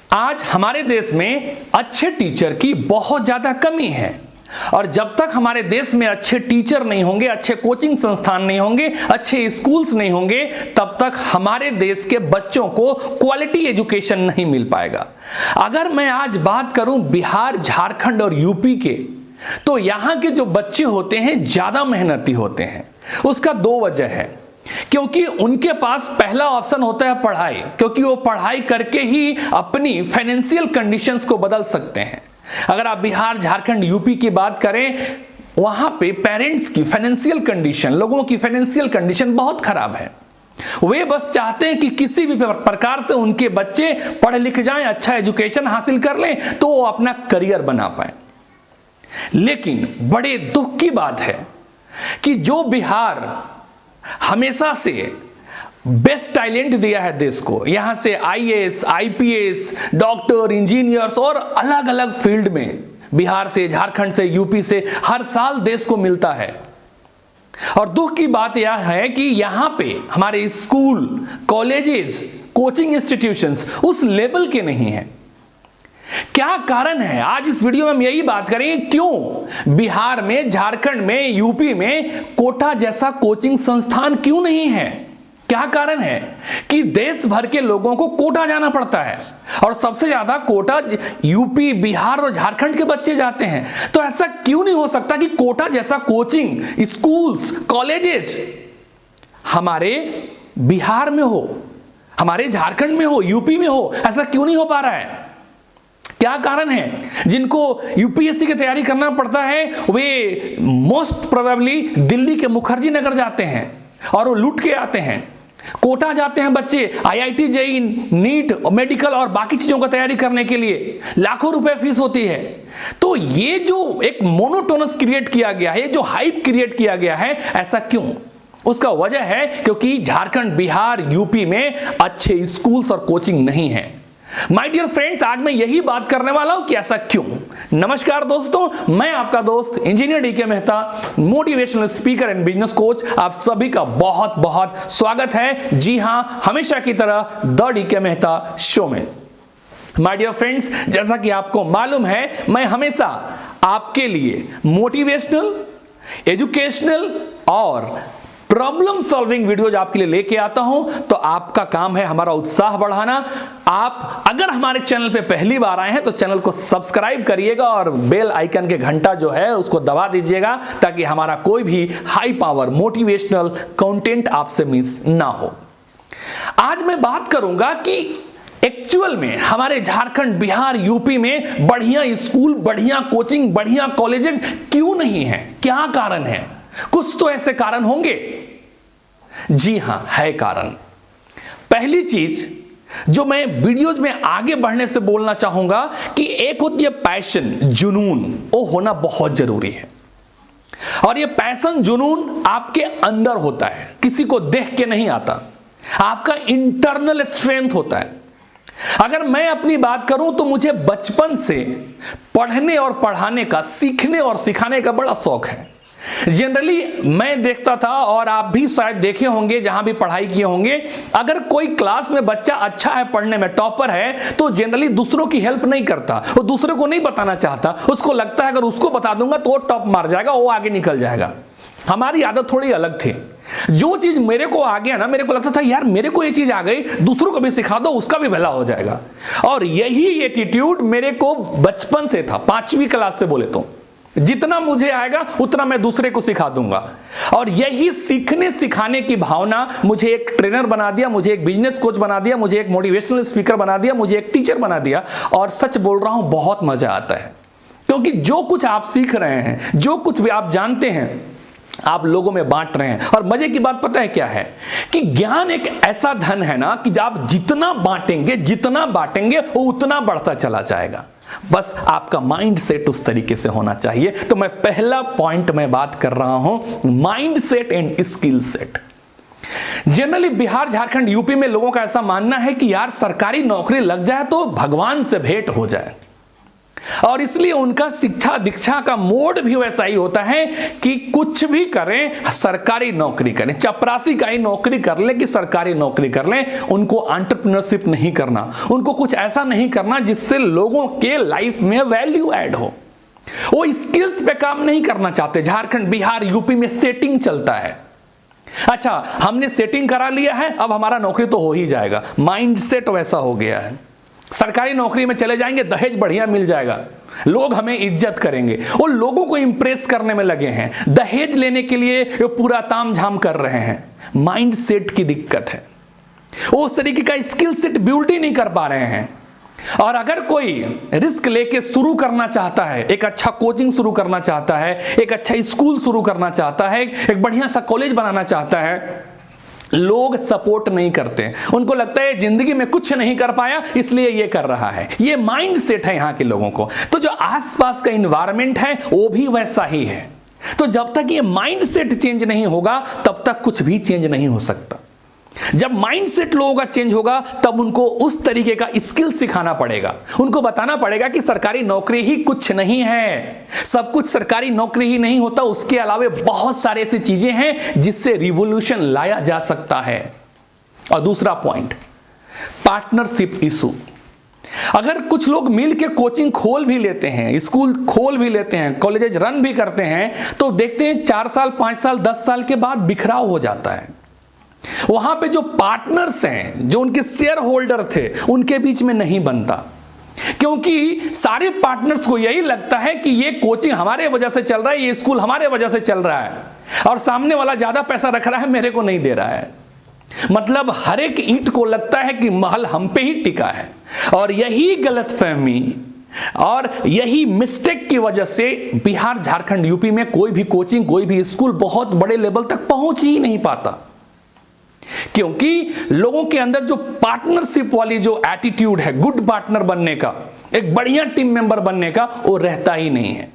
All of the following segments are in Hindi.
आज हमारे देश में अच्छे टीचर की बहुत ज्यादा कमी है और जब तक हमारे देश में अच्छे टीचर नहीं होंगे, अच्छे कोचिंग संस्थान नहीं होंगे, अच्छे स्कूल्स नहीं होंगे, तब तक हमारे देश के बच्चों को क्वालिटी एजुकेशन नहीं मिल पाएगा। अगर मैं आज बात करूं बिहार, झारखंड और यूपी के, तो यहां के जो बच्चे होते हैं ज्यादा मेहनती होते हैं। उसका दो वजह है, क्योंकि उनके पास पहला ऑप्शन होता है पढ़ाई, क्योंकि वो पढ़ाई करके ही अपनी फाइनेंशियल कंडीशंस को बदल सकते हैं। अगर आप बिहार, झारखंड, यूपी की बात करें, वहां पे पेरेंट्स की फाइनेंशियल कंडीशन, लोगों की फाइनेंशियल कंडीशन बहुत खराब है। वे बस चाहते हैं कि किसी भी प्रकार से उनके बच्चे पढ़ लिख जाएं, अच्छा एजुकेशन हासिल कर लें, तो वो अपना करियर बना पाए। लेकिन बड़े दुख की बात है कि जो बिहार हमेशा से बेस्ट टैलेंट दिया है देश को, यहां से आईएएस, आईपीएस, डॉक्टर, इंजीनियर्स और अलग अलग फील्ड में बिहार से, झारखंड से, यूपी से हर साल देश को मिलता है। और दुख की बात यह है कि यहां पे हमारे स्कूल, कॉलेजेस, कोचिंग इंस्टीट्यूशंस उस लेवल के नहीं हैं। क्या कारण है? आज इस वीडियो में हम यही बात करेंगे, क्यों बिहार में, झारखंड में, यूपी में कोटा जैसा कोचिंग संस्थान क्यों नहीं है? क्या कारण है कि देश भर के लोगों को कोटा जाना पड़ता है और सबसे ज्यादा कोटा यूपी, बिहार और झारखंड के बच्चे जाते हैं। तो ऐसा क्यों नहीं हो सकता कि कोटा जैसा कोचिंग, स्कूल्स, कॉलेजेस हमारे बिहार में हो, हमारे झारखंड में हो, यूपी में हो? ऐसा क्यों नहीं हो पा रहा है? क्या कारण है? जिनको यूपीएससी की तैयारी करना पड़ता है, वे मोस्ट प्रोबेबली दिल्ली के मुखर्जी नगर जाते हैं और वो लूट के आते हैं। कोटा जाते हैं बच्चे आईआईटी, जेईई, नीट, मेडिकल और बाकी चीजों का तैयारी करने के लिए, लाखों रुपए फीस होती है। तो ये जो एक मोनोटोनस क्रिएट किया गया है, ये जो हाइप क्रिएट किया गया है, ऐसा क्यों? उसका वजह है क्योंकि झारखंड, बिहार, यूपी में अच्छे स्कूल्स और कोचिंग नहीं है। माय डियर फ्रेंड्स, आज मैं यही बात करने वाला हूं कि ऐसा क्यों। नमस्कार दोस्तों, मैं आपका दोस्त engineer DK Mehta, motivational speaker and business coach. आप सभी का बहुत बहुत स्वागत है। जी हां, हमेशा की तरह द डीके मेहता शो में। माय डियर फ्रेंड्स, जैसा कि आपको मालूम है, मैं हमेशा आपके लिए मोटिवेशनल, एजुकेशनल और प्रॉब्लम सॉल्विंग वीडियोज आपके लिए लेके आता हूं। तो आपका काम है हमारा उत्साह बढ़ाना। आप अगर हमारे चैनल पे पहली बार आए हैं तो चैनल को सब्सक्राइब करिएगा और बेल आइकन के घंटा जो है उसको दबा दीजिएगा, ताकि हमारा कोई भी हाई पावर मोटिवेशनल कंटेंट आपसे मिस ना हो। आज मैं बात करूंगा कि एक्चुअल में हमारे झारखंड, बिहार, यूपी में बढ़िया स्कूल, बढ़िया कोचिंग, बढ़िया कॉलेजेस क्यों नहीं है? क्या कारण है? कुछ तो ऐसे कारण होंगे। जी हां, है कारण। पहली चीज जो मैं वीडियोज में आगे बढ़ने से बोलना चाहूंगा कि एक होती है पैशन, जुनून, वो होना बहुत जरूरी है। और ये पैशन, जुनून आपके अंदर होता है, किसी को देख के नहीं आता, आपका इंटरनल स्ट्रेंथ होता है। अगर मैं अपनी बात करूं तो मुझे बचपन से पढ़ने और पढ़ाने का, सीखने और सिखाने का बड़ा शौक है। जनरली मैं देखता था, और आप भी शायद देखे होंगे जहां भी पढ़ाई किए होंगे, अगर कोई क्लास में बच्चा अच्छा है, पढ़ने में टॉपर है, तो जनरली दूसरों की हेल्प नहीं करता, वो दूसरे को नहीं बताना चाहता। उसको लगता है अगर उसको बता दूंगा तो वो टॉप मार जाएगा, वो आगे निकल जाएगा। हमारी आदत थोड़ी अलग थी। जो चीज मेरे को आ गया ना, मेरे को लगता था यार मेरे को ये चीज आ गई, दूसरों को भी सिखा दो, उसका भी भला हो जाएगा। और यही एटीट्यूड मेरे को बचपन से था, 5वीं क्लास से बोले तो। जितना मुझे आएगा उतना मैं दूसरे को सिखा दूंगा। और यही सीखने सिखाने की भावना मुझे एक ट्रेनर बना दिया, मुझे एक बिजनेस कोच बना दिया, मुझे एक मोटिवेशनल स्पीकर बना दिया, मुझे एक टीचर बना दिया। और सच बोल रहा हूं, बहुत मजा आता है, क्योंकि जो कुछ आप सीख रहे हैं, जो कुछ भी आप जानते हैं, आप लोगों में बांट रहे हैं। और मजे की बात पता है क्या है? कि ज्ञान एक ऐसा धन है ना कि आप जितना बांटेंगे, जितना बांटेंगे, वो उतना बढ़ता चला जाएगा। बस आपका माइंड सेट उस तरीके से होना चाहिए। तो मैं पहला पॉइंट में बात कर रहा हूं, mind set and skill set. Generally Bihar, Jharkhand, UP में लोगों का ऐसा मानना है कि यार सरकारी नौकरी लग जाए तो भगवान से भेंट हो जाए। और इसलिए उनका शिक्षा दीक्षा का मोड भी वैसा ही होता है कि कुछ भी करें, सरकारी नौकरी करें, चपरासी का ही नौकरी कर ले कि सरकारी नौकरी कर लें। उनको एंटरप्रेन्योरशिप नहीं करना, उनको कुछ ऐसा नहीं करना जिससे लोगों के लाइफ में वैल्यू ऐड हो। वो स्किल्स पे काम नहीं करना चाहते। झारखंड, बिहार, यूपी में सेटिंग चलता है। अच्छा, हमने सेटिंग करा लिया है, अब हमारा नौकरी तो हो ही जाएगा। माइंडसेट वैसा हो गया है। सरकारी नौकरी में चले जाएंगे, दहेज बढ़िया मिल जाएगा, लोग हमें इज्जत करेंगे। वो लोगों को इंप्रेस करने में लगे हैं, दहेज लेने के लिए पूरा तामझाम कर रहे हैं। माइंडसेट की दिक्कत है। वो उस तरीके का स्किल सेट बिल्ड ही नहीं कर पा रहे हैं। और अगर कोई रिस्क लेके शुरू करना चाहता है, एक अच्छा कोचिंग शुरू करना चाहता है, एक अच्छा स्कूल शुरू करना चाहता है, एक बढ़िया सा कॉलेज बनाना चाहता है, लोग सपोर्ट नहीं करते। उनको लगता है जिंदगी में कुछ नहीं कर पाया इसलिए ये कर रहा है। ये माइंड सेट है यहाँ के लोगों को। तो जो आसपास का इन्वायरमेंट है वो भी वैसा ही है। तो जब तक ये माइंड सेट चेंज नहीं होगा तब तक कुछ भी चेंज नहीं हो सकता। जब माइंडसेट लोगों का चेंज होगा तब उनको उस तरीके का स्किल सिखाना पड़ेगा। उनको बताना पड़ेगा कि सरकारी नौकरी ही कुछ नहीं है, सब कुछ सरकारी नौकरी ही नहीं होता, उसके अलावा बहुत सारे ऐसी चीजें हैं जिससे रिवॉल्यूशन लाया जा सकता है। और दूसरा पॉइंट, पार्टनरशिप इशू। अगर कुछ लोग मिल के कोचिंग खोल भी लेते हैं, स्कूल खोल भी लेते हैं, कॉलेजेस रन भी करते हैं, तो देखते हैं 4 साल, 5 साल, 10 साल के बाद बिखराव हो जाता है। वहां पे जो पार्टनर्स हैं, जो उनके शेयर होल्डर थे, उनके बीच में नहीं बनता, क्योंकि सारे पार्टनर्स को यही लगता है कि ये कोचिंग हमारे वजह से चल रहा है, ये स्कूल हमारे वजह से चल रहा है, और सामने वाला ज्यादा पैसा रख रहा है, मेरे को नहीं दे रहा है। मतलब हर एक ईंट को लगता है कि महल हम पे ही टिका है। और यही गलतफहमी और यही मिस्टेक की वजह से बिहार, झारखंड, यूपी में कोई भी कोचिंग, कोई भी स्कूल बहुत बड़े लेवल तक पहुंच ही नहीं पाता, क्योंकि लोगों के अंदर जो पार्टनरशिप वाली जो एटीट्यूड है, गुड पार्टनर बनने का, एक बढ़िया टीम मेंबर बनने का, वो रहता ही नहीं है।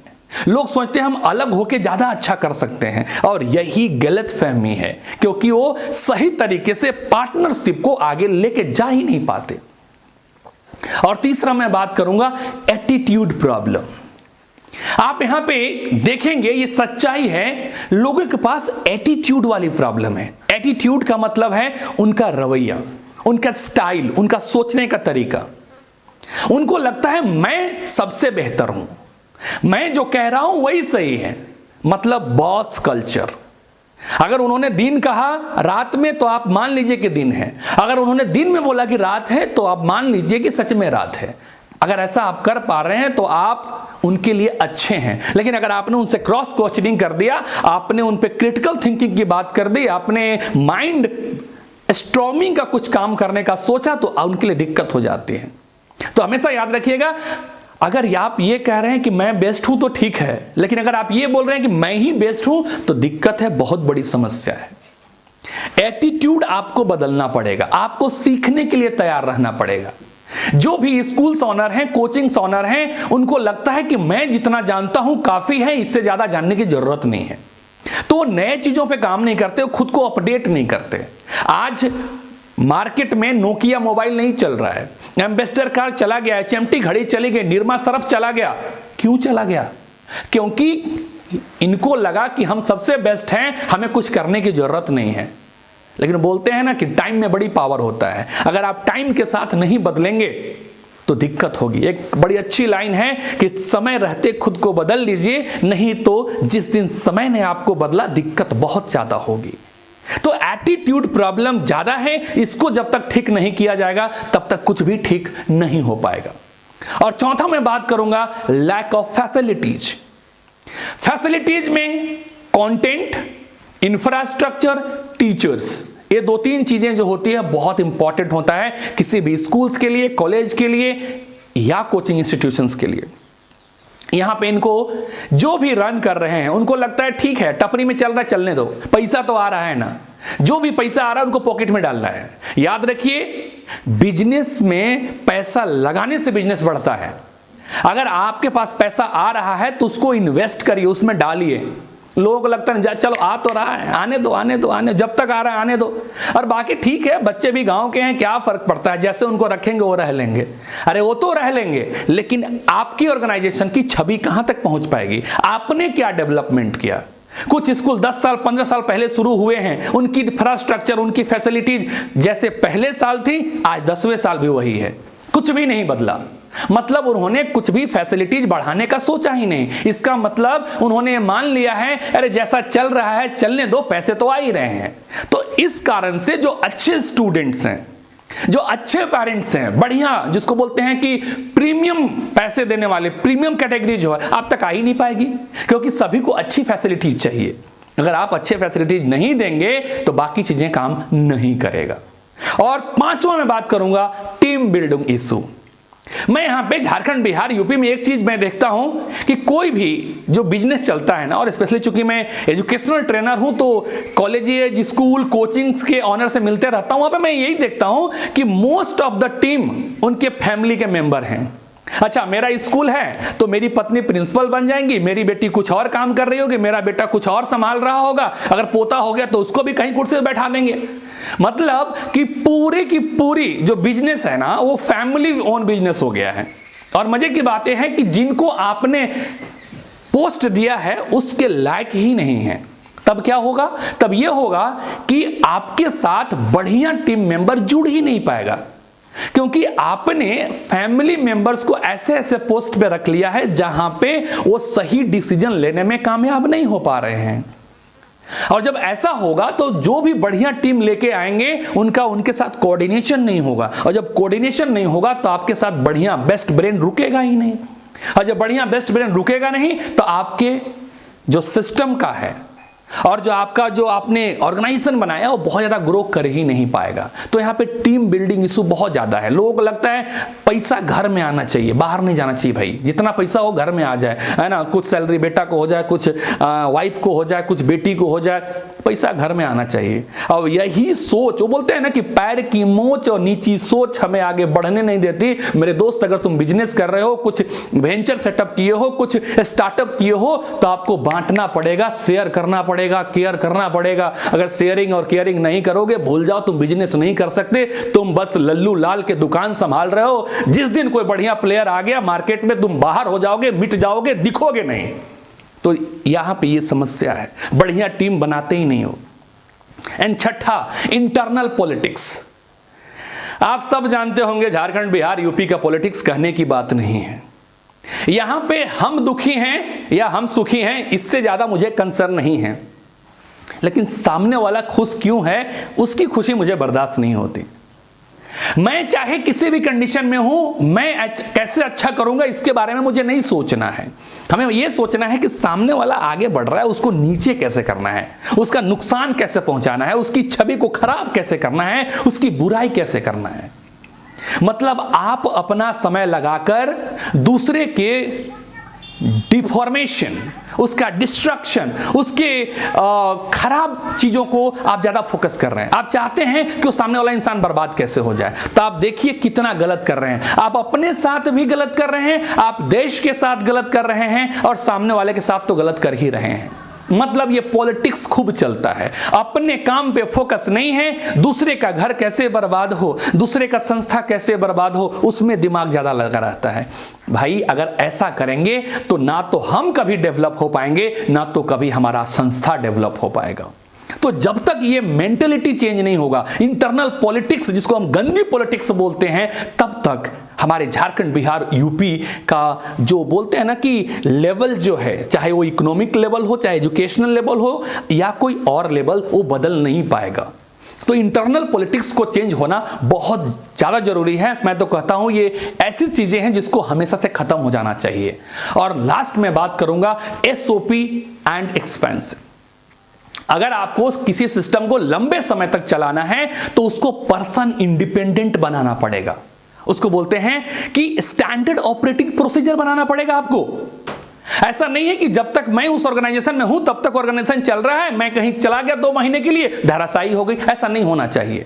लोग सोचते हैं हम अलग होके ज्यादा अच्छा कर सकते हैं, और यही गलत फहमी है, क्योंकि वो सही तरीके से पार्टनरशिप को आगे लेके जा ही नहीं पाते। और तीसरा मैं बात करूंगा एटीट्यूड प्रॉब्लम। आप यहां पे देखेंगे, ये सच्चाई है, लोगों के पास एटीट्यूड वाली प्रॉब्लम है। एटीट्यूड का मतलब है उनका रवैया, उनका स्टाइल, उनका सोचने का तरीका। उनको लगता है मैं सबसे बेहतर हूं, मैं जो कह रहा हूं वही सही है। मतलब बॉस कल्चर। अगर उन्होंने दिन कहा रात में तो आप मान लीजिए कि दिन है, अगर उन्होंने दिन में बोला कि रात है तो आप मान लीजिए कि सच में रात है। अगर ऐसा आप कर पा रहे हैं तो आप उनके लिए अच्छे हैं। लेकिन अगर आपने उनसे क्रॉस क्वेश्चनिंग कर दिया, आपने उन पे क्रिटिकल थिंकिंग की बात कर दी, आपने माइंड स्ट्रॉमिंग का कुछ काम करने का सोचा, तो उनके लिए दिक्कत हो जाती है। तो हमेशा याद रखिएगा, अगर आप ये कह रहे हैं कि मैं बेस्ट हूं तो ठीक है, लेकिन अगर आप ये बोल रहे हैं कि मैं ही बेस्ट हूं तो दिक्कत है, बहुत बड़ी समस्या है। एटीट्यूड आपको बदलना पड़ेगा, आपको सीखने के लिए तैयार रहना पड़ेगा। जो भी स्कूल्स ऑनर हैं, कोचिंग्स ऑनर हैं, उनको लगता है कि मैं जितना जानता हूं काफी है, इससे ज्यादा जानने की जरूरत नहीं है, तो नए चीजों पे काम नहीं करते, खुद को अपडेट नहीं करते। आज मार्केट में नोकिया मोबाइल नहीं चल रहा है, एम्बेसडर कार चला गया, HMT घड़ी चली गई, निरमा सर्फ चला गया। क्यों चला गया? क्योंकि इनको लगा कि हम सबसे बेस्ट हैं, हमें कुछ करने की जरूरत नहीं है। लेकिन बोलते हैं ना कि टाइम में बड़ी पावर होता है। अगर आप टाइम के साथ नहीं बदलेंगे तो दिक्कत होगी। एक बड़ी अच्छी लाइन है कि समय रहते खुद को बदल लीजिए, नहीं तो जिस दिन समय ने आपको बदला दिक्कत बहुत ज्यादा होगी। तो एटीट्यूड प्रॉब्लम ज्यादा है, इसको जब तक ठीक नहीं किया जाएगा तब तक कुछ भी ठीक नहीं हो पाएगा। और चौथा मैं बात करूंगा लैक ऑफ फैसिलिटीज। फैसिलिटीज में कंटेंट, इंफ्रास्ट्रक्चर, टीचर्स, ये 2-3 चीजें जो होती है बहुत इंपॉर्टेंट होता है किसी भी स्कूल्स के लिए, कॉलेज के लिए या कोचिंग इंस्टीट्यूशंस के लिए। यहां पे इनको जो भी रन कर रहे हैं उनको लगता है ठीक है, टपरी में चल रहा है, चलने दो, पैसा तो आ रहा है ना, जो भी पैसा आ रहा है उनको पॉकेट में डालना है। याद रखिए, बिजनेस में पैसा लगाने से बिजनेस बढ़ता है। अगर आपके पास पैसा आ रहा है तो उसको इन्वेस्ट करिए, उसमें डालिए, लोगों को लगता है चलो आ तो रहा है, आने दो आने दो आने, जब तक आ रहा है आने दो। और बाकी ठीक है, बच्चे भी गांव के हैं, क्या फर्क पड़ता है, जैसे उनको रखेंगे वो रह लेंगे। अरे वो तो रह लेंगे, लेकिन आपकी ऑर्गेनाइजेशन की छवि कहां तक पहुंच पाएगी? आपने क्या डेवलपमेंट किया? कुछ स्कूल 10 साल 15 साल पहले शुरू हुए हैं, उनकी इंफ्रास्ट्रक्चर, उनकी फैसिलिटीज जैसे पहले साल थी, आज 10वें साल भी वही है, कुछ भी नहीं बदला। मतलब उन्होंने कुछ भी फैसिलिटीज बढ़ाने का सोचा ही नहीं। इसका मतलब उन्होंने मान लिया है अरे जैसा चल रहा है चलने दो, पैसे तो आ ही रहे हैं। तो इस कारण से जो अच्छे स्टूडेंट्स हैं, जो अच्छे पेरेंट्स हैं, बढ़िया जिसको बोलते हैं कि प्रीमियम पैसे देने वाले, प्रीमियम कैटेगरी जो है आप तक आ ही नहीं पाएगी, क्योंकि सभी को अच्छी फैसिलिटीज चाहिए। अगर आप अच्छे फैसिलिटीज नहीं देंगे तो बाकी चीजें काम नहीं करेगा। और पांचवा मैं बात करूंगा टीम बिल्डिंग इशू। मैं यहां पे झारखंड, बिहार, यूपी में एक चीज मैं देखता हूं कि कोई भी जो बिजनेस चलता है ना, और स्पेशली चूंकि मैं एजुकेशनल ट्रेनर हूं तो कॉलेज, स्कूल, कोचिंग्स के ऑनर से मिलते रहता हूं, वहां पे मैं यही देखता हूं कि मोस्ट ऑफ द टीम उनके फैमिली के मेंबर हैं। अच्छा, मेरा स्कूल है तो मेरी पत्नी प्रिंसिपल बन जाएंगी, मेरी बेटी कुछ और काम कर रही होगी, मेरा बेटा कुछ और संभाल रहा होगा, अगर पोता हो गया तो उसको भी कहीं कुर्सी पर बैठा देंगे। मतलब कि पूरे की पूरी जो बिजनेस है ना वो फैमिली ओन बिजनेस हो गया है। और मजे की बात यह है कि जिनको आपने पोस्ट दिया है उसके लायक ही नहीं है। तब क्या होगा? तब यह होगा कि आपके साथ बढ़िया टीम मेंबर जुड़ ही नहीं पाएगा, क्योंकि आपने फैमिली मेंबर्स को ऐसे ऐसे पोस्ट पे रख लिया है जहां पे वो सही डिसीजन लेने में कामयाब नहीं हो पा रहे हैं। और जब ऐसा होगा तो जो भी बढ़िया टीम लेके आएंगे उनके साथ कोऑर्डिनेशन नहीं होगा, और जब कोऑर्डिनेशन नहीं होगा तो आपके साथ बढ़िया बेस्ट ब्रेन रुकेगा ही नहीं। और जब बढ़िया बेस्ट ब्रेन रुकेगा नहीं तो आपके जो सिस्टम का है और जो आपने ऑर्गेनाइजेशन बनाया वो बहुत ज्यादा ग्रो कर ही नहीं पाएगा। तो यहाँ पे टीम बिल्डिंग इशू बहुत ज्यादा है। लोगों को लगता है पैसा घर में आना चाहिए, बाहर नहीं जाना चाहिए। भाई जितना पैसा हो घर में आ जाए, है ना, कुछ सैलरी बेटा को हो जाए, कुछ वाइफ को हो जाए, कुछ बेटी को हो जाए, पैसा घर में आना चाहिए। और यही सोच, वो बोलते हैं ना कि पैर की मोच और नीची सोच हमें आगे बढ़ने नहीं देती। मेरे दोस्त, अगर तुम बिजनेस कर रहे हो, कुछ वेंचर सेटअप किए हो, कुछ स्टार्टअप किए हो, तो आपको बांटना पड़ेगा, शेयर करना पड़ेगा, केयर करना पड़ेगा। अगर शेयरिंग और केयरिंग नहीं करोगे, भूल जाओ, तुम बिजनेस नहीं कर सकते। तुम बस लल्लू लाल के दुकान संभाल रहे हो। जिस दिन कोई बढ़िया प्लेयर आ गया मार्केट में, तुम बाहर हो जाओगे, मिट जाओगे, दिखोगे नहीं। तो यहां पे ये समस्या है, बढ़िया टीम बनाते ही नहीं हो। एंड छठा, इंटरनल पॉलिटिक्स। आप सब जानते होंगे झारखंड, बिहार, यूपी का पॉलिटिक्स कहने की बात नहीं है। यहां पे हम दुखी हैं या हम सुखी हैं, इससे ज्यादा मुझे कंसर्न नहीं है, लेकिन सामने वाला खुश क्यों है उसकी खुशी मुझे बर्दाश्त नहीं होती। मैं चाहे किसी भी कंडीशन में हूं, मैं कैसे अच्छा करूंगा इसके बारे में मुझे नहीं सोचना है। हमें यह सोचना है कि सामने वाला आगे बढ़ रहा है, उसको नीचे कैसे करना है, उसका नुकसान कैसे पहुंचाना है, उसकी छवि को खराब कैसे करना है, उसकी बुराई कैसे करना है। मतलब आप अपना समय लगाकर दूसरे के डिफॉर्मेशन, उसका डिस्ट्रक्शन, उसके खराब चीजों को आप ज्यादा फोकस कर रहे हैं। आप चाहते हैं कि वो सामने वाला इंसान बर्बाद कैसे हो जाए। तो आप देखिए कितना गलत कर रहे हैं। आप अपने साथ भी गलत कर रहे हैं, आप देश के साथ गलत कर रहे हैं, और सामने वाले के साथ तो गलत कर ही रहे हैं। मतलब ये पॉलिटिक्स खूब चलता है, अपने काम पे फोकस नहीं है, दूसरे का घर कैसे बर्बाद हो, दूसरे का संस्था कैसे बर्बाद हो, उसमें दिमाग ज्यादा लगा रहता है। भाई अगर ऐसा करेंगे तो ना तो हम कभी डेवलप हो पाएंगे, ना तो कभी हमारा संस्था डेवलप हो पाएगा। तो जब तक ये मेंटेलिटी चेंज नहीं होगा, इंटरनल पॉलिटिक्स जिसको हम गंदी पॉलिटिक्स बोलते हैं, तब तक हमारे झारखंड, बिहार, यूपी का जो बोलते हैं ना कि लेवल जो है, चाहे वो इकोनॉमिक लेवल हो, चाहे एजुकेशनल लेवल हो, या कोई और लेवल, वो बदल नहीं पाएगा। तो इंटरनल पॉलिटिक्स को चेंज होना बहुत ज्यादा जरूरी है। मैं तो कहता हूं ये ऐसी चीजें हैं जिसको हमेशा से खत्म हो जाना चाहिए। और लास्ट में बात करूंगा एसओपी एंड एक्सपेंस। अगर आपको किसी सिस्टम को लंबे समय तक चलाना है तो उसको पर्सन इंडिपेंडेंट बनाना पड़ेगा। उसको बोलते हैं कि स्टैंडर्ड ऑपरेटिंग प्रोसीजर बनाना पड़ेगा आपको। ऐसा नहीं है कि जब तक मैं उस ऑर्गेनाइजेशन में हूं तब तक ऑर्गेनाइजेशन चल रहा है, मैं कहीं चला गया 2 महीने के लिए, धराशायी हो गई। ऐसा नहीं होना चाहिए।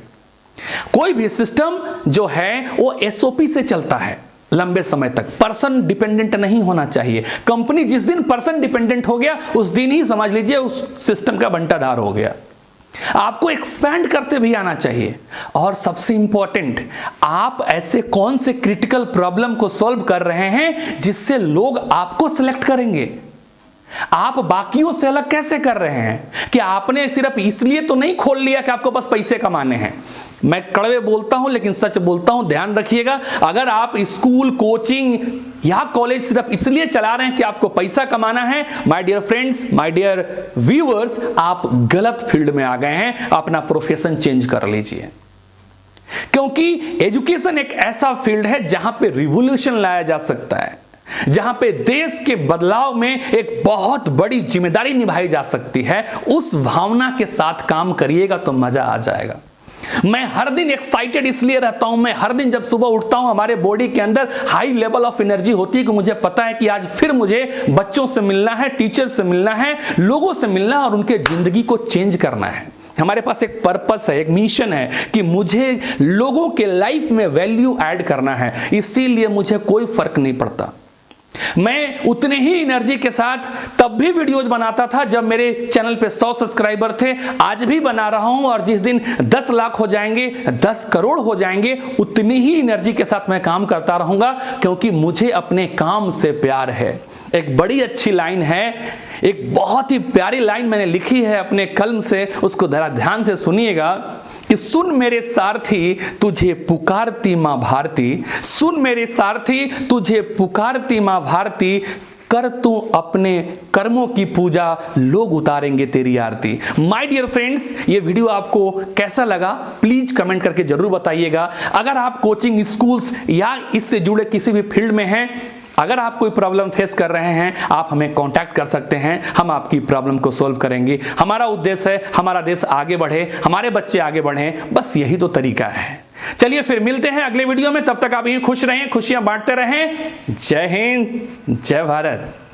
कोई भी सिस्टम जो है वो एसओपी से चलता है। लंबे समय तक। पर्सन डिपेंडेंट नहीं होना चाहिए। कंपनी जिस दिन पर्सन डिपेंडेंट हो गया उस दिन ही समझ लीजिए उस सिस्टम का बंटाधार हो गया। आपको एक्सपैंड करते भी आना चाहिए। और सबसे इंपॉर्टेंट, आप ऐसे कौन से क्रिटिकल प्रॉब्लम को सॉल्व कर रहे हैं जिससे लोग आपको सिलेक्ट करेंगे। आप बाकियों से अलग कैसे कर रहे हैं कि आपने सिर्फ इसलिए तो नहीं खोल लिया कि आपको बस पैसे कमाने हैं। मैं कड़वे बोलता हूं लेकिन सच बोलता हूं, ध्यान रखिएगा। अगर आप स्कूल, कोचिंग या कॉलेज सिर्फ इसलिए चला रहे हैं कि आपको पैसा कमाना है, my dear friends, my dear viewers, आप गलत फील्ड में आ गए हैं। अपना प्रोफेशन चेंज कर लीजिए, क्योंकि एजुकेशन एक ऐसा फील्ड है जहां पे रिवॉल्यूशन लाया जा सकता है, जहां पे देश के बदलाव में एक बहुत बड़ी जिम्मेदारी निभाई जा सकती है। उस भावना के साथ काम करिएगा तो मजा आ जाएगा। मैं हर दिन एक्साइटेड इसलिए रहता हूं, मैं हर दिन जब सुबह उठता हूं हमारे बॉडी के अंदर हाई लेवल ऑफ एनर्जी होती है कि मुझे पता है कि आज फिर मुझे बच्चों से मिलना है, टीचर से मिलना है, लोगों से मिलना है और उनके जिंदगी को चेंज करना है। हमारे पास एक पर्पस है, एक मिशन है कि मुझे लोगों के लाइफ में वैल्यू ऐड करना है। इसीलिए मुझे कोई फर्क नहीं पड़ता। मैं उतने ही एनर्जी के साथ तब भी वीडियोज बनाता था जब मेरे चैनल पे 100 सब्सक्राइबर थे, आज भी बना रहा हूं। और जिस दिन 10 लाख हो जाएंगे, 10 करोड़ हो जाएंगे, उतनी ही एनर्जी के साथ मैं काम करता रहूंगा, क्योंकि मुझे अपने काम से प्यार है। एक बड़ी अच्छी लाइन है, एक बहुत ही प्यारी लाइन मैंने लिखी है अपने कलम से, उसको जरा ध्यान से सुनिएगा कि सुन मेरे सारथी तुझे पुकारती मां भारती, सुन मेरे सारथी तुझे पुकारती मां भारती, कर तू अपने कर्मों की पूजा, लोग उतारेंगे तेरी आरती। माय डियर फ्रेंड्स, ये वीडियो आपको कैसा लगा प्लीज कमेंट करके जरूर बताइएगा। अगर आप कोचिंग, स्कूल्स या इससे जुड़े किसी भी फील्ड में हैं, अगर आप कोई प्रॉब्लम फेस कर रहे हैं, आप हमें कांटेक्ट कर सकते हैं, हम आपकी प्रॉब्लम को सॉल्व करेंगे। हमारा उद्देश्य है हमारा देश आगे बढ़े, हमारे बच्चे आगे बढ़ें, बस यही तो तरीका है। चलिए फिर मिलते हैं अगले वीडियो में, तब तक आप यहीं खुश रहें, खुशियां बांटते रहें। जय हिंद, जय भारत।